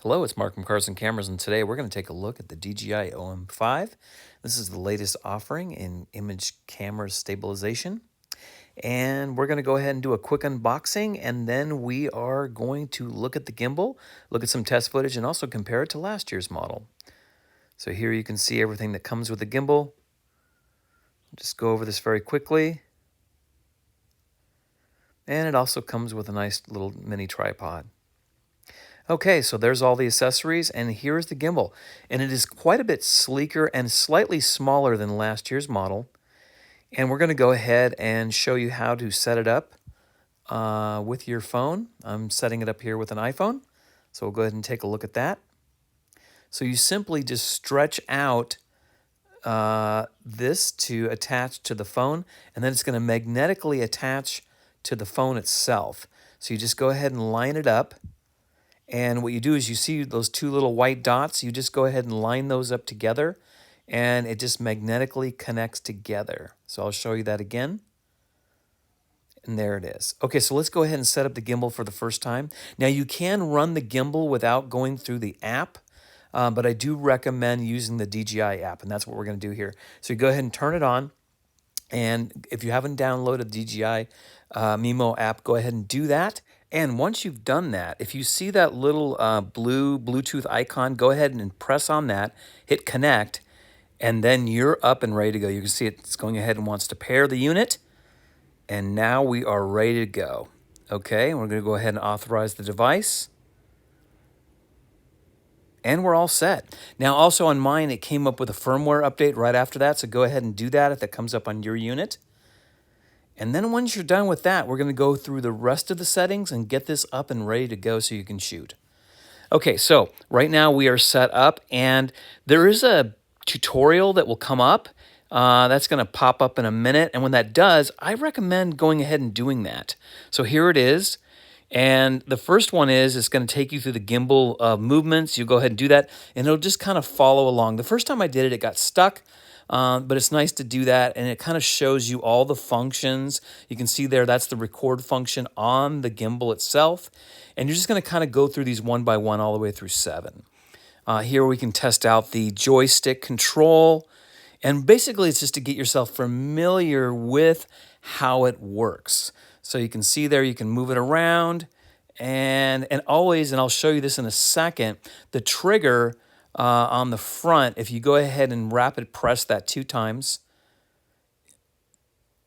Hello, it's Mark from Carson Cameras, and today we're going to take a look at the DJI OM5. This is the latest offering in image camera stabilization. And we're going to go ahead and do a quick unboxing, and then we are going to look at the gimbal, look at some test footage, and also compare it to last year's model. So here you can see everything that comes with the gimbal. Just go over this very quickly. And it also comes with a nice little mini tripod. Okay, so there's all the accessories, and here's the gimbal. And it is quite a bit sleeker and slightly smaller than last year's model. And we're going to go ahead and show you how to set it up with your phone. I'm setting it up here with an iPhone, so we'll go ahead and take a look at that. So you simply just stretch out this to attach to the phone, and then it's going to magnetically attach to the phone itself. So you just go ahead and line it up. And what you do is you see those two little white dots, you just go ahead and line those up together, and it just magnetically connects together. So I'll show you that again. And there it is. Okay, so let's go ahead and set up the gimbal for the first time. Now you can run the gimbal without going through the app, but I do recommend using the DJI app, and that's what we're going to do here. So you go ahead and turn it on. And if you haven't downloaded the DJI Mimo app, go ahead and do that. And once you've done that, if you see that little blue Bluetooth icon, go ahead and press on that, hit connect, and then you're up and ready to go. You can see it's going ahead and wants to pair the unit. And now we are ready to go. Okay, we're going to go ahead and authorize the device. And we're all set. Now, also on mine, it came up with a firmware update right after that, so go ahead and do that if that comes up on your unit. And then once you're done with that, we're going to go through the rest of the settings and get this up and ready to go so you can shoot. Okay, so right now we are set up, and there is a tutorial that will come up. That's going to pop up in a minute, and when that does, I recommend going ahead and doing that. So here it is. And the first one is it's going to take you through the gimbal movements. You go ahead and do that, and it'll just kind of follow along. The first time I did it, it got stuck, but it's nice to do that, and it kind of shows you all the functions. You can see there, that's the record function on the gimbal itself, and you're just going to kind of go through these one by one all the way through 7. Here we can test out the joystick control, and basically it's just to get yourself familiar with how it works. So you can see there, you can move it around, and always, and I'll show you this in a second, the trigger on the front, if you go ahead and rapid press that 2 times,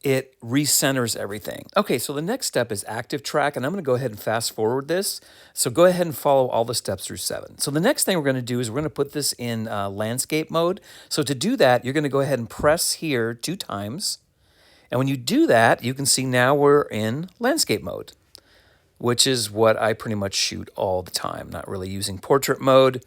it recenters everything. Okay, so the next step is active track, and I'm going to go ahead and fast forward this. So go ahead and follow all the steps through 7. So the next thing we're going to do is we're going to put this in landscape mode. So to do that, you're going to go ahead and press here 2 times. And when you do that, you can see now we're in landscape mode, which is what I pretty much shoot all the time, not really using portrait mode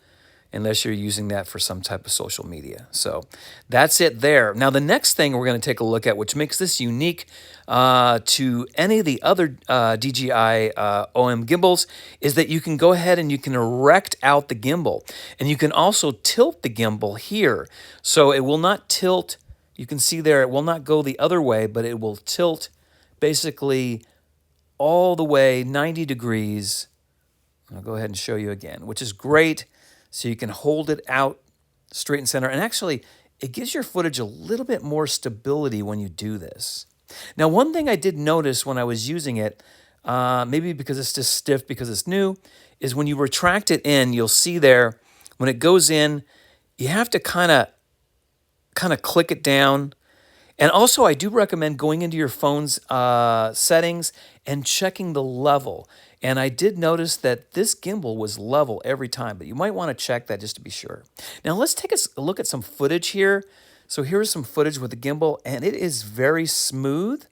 unless you're using that for some type of social media. So that's it there. Now, the next thing we're going to take a look at, which makes this unique to any of the other DJI OM gimbals, is that you can go ahead and you can erect out the gimbal. And you can also tilt the gimbal here. So it will not tilt. You can see there, it will not go the other way, but it will tilt basically all the way 90 degrees. I'll go ahead and show you again, which is great. So you can hold it out straight and center. And actually, it gives your footage a little bit more stability when you do this. Now, one thing I did notice when I was using it, maybe because it's just stiff because it's new, is when you retract it in, you'll see there, when it goes in, you have to kind of click it down. And also, I do recommend going into your phone's settings and checking the level. And I did notice that this gimbal was level every time, but you might want to check that just to be sure. Now, let's take a look at some footage here. So here's some footage with the gimbal, and it is very smooth.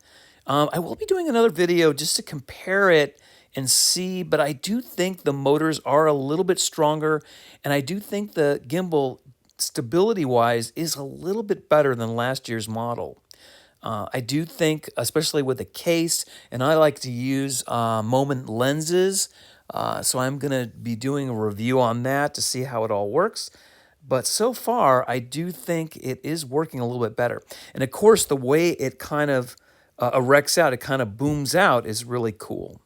I will be doing another video just to compare it and see, but I do think the motors are a little bit stronger, and I do think the gimbal, stability-wise, is a little bit better than last year's model. I do think, especially with the case, and I like to use moment lenses, so I'm going to be doing a review on that to see how it all works. But so far, I do think it is working a little bit better. And of course, the way it kind of erects out, it kind of booms out, is really cool.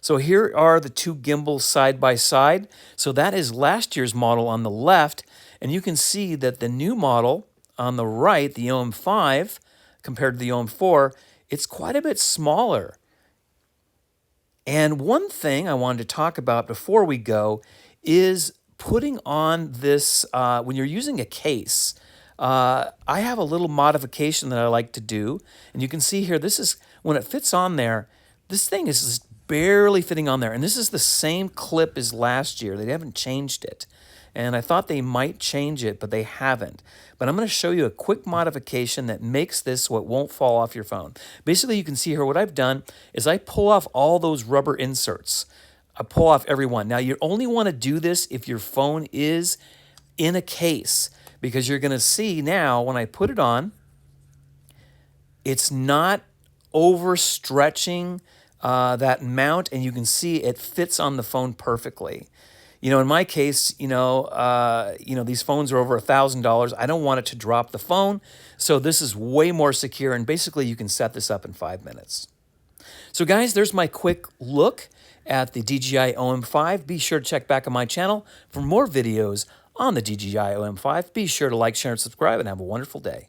So here are the two gimbals side by side. So that is last year's model on the left, and you can see that the new model on the right, the OM5, compared to the OM4, it's quite a bit smaller. And one thing I wanted to talk about before we go is putting on this, when you're using a case, I have a little modification that I like to do. And you can see here, this is, when it fits on there, this thing is just barely fitting on there. And this is the same clip as last year. They haven't changed it. And I thought they might change it, but they haven't. But I'm going to show you a quick modification that makes this so it won't fall off your phone. Basically, you can see here what I've done is I pull off all those rubber inserts. I pull off every one. Now, you only want to do this if your phone is in a case, because you're going to see now when I put it on, it's not overstretching that mount, and you can see it fits on the phone perfectly. You know, in my case, these phones are over $1,000. I don't want it to drop the phone, so this is way more secure, and basically you can set this up in 5 minutes. So guys, there's my quick look at the DJI OM5. Be sure to check back on my channel for more videos on the DJI OM5. Be sure to like, share, and subscribe, and have a wonderful day.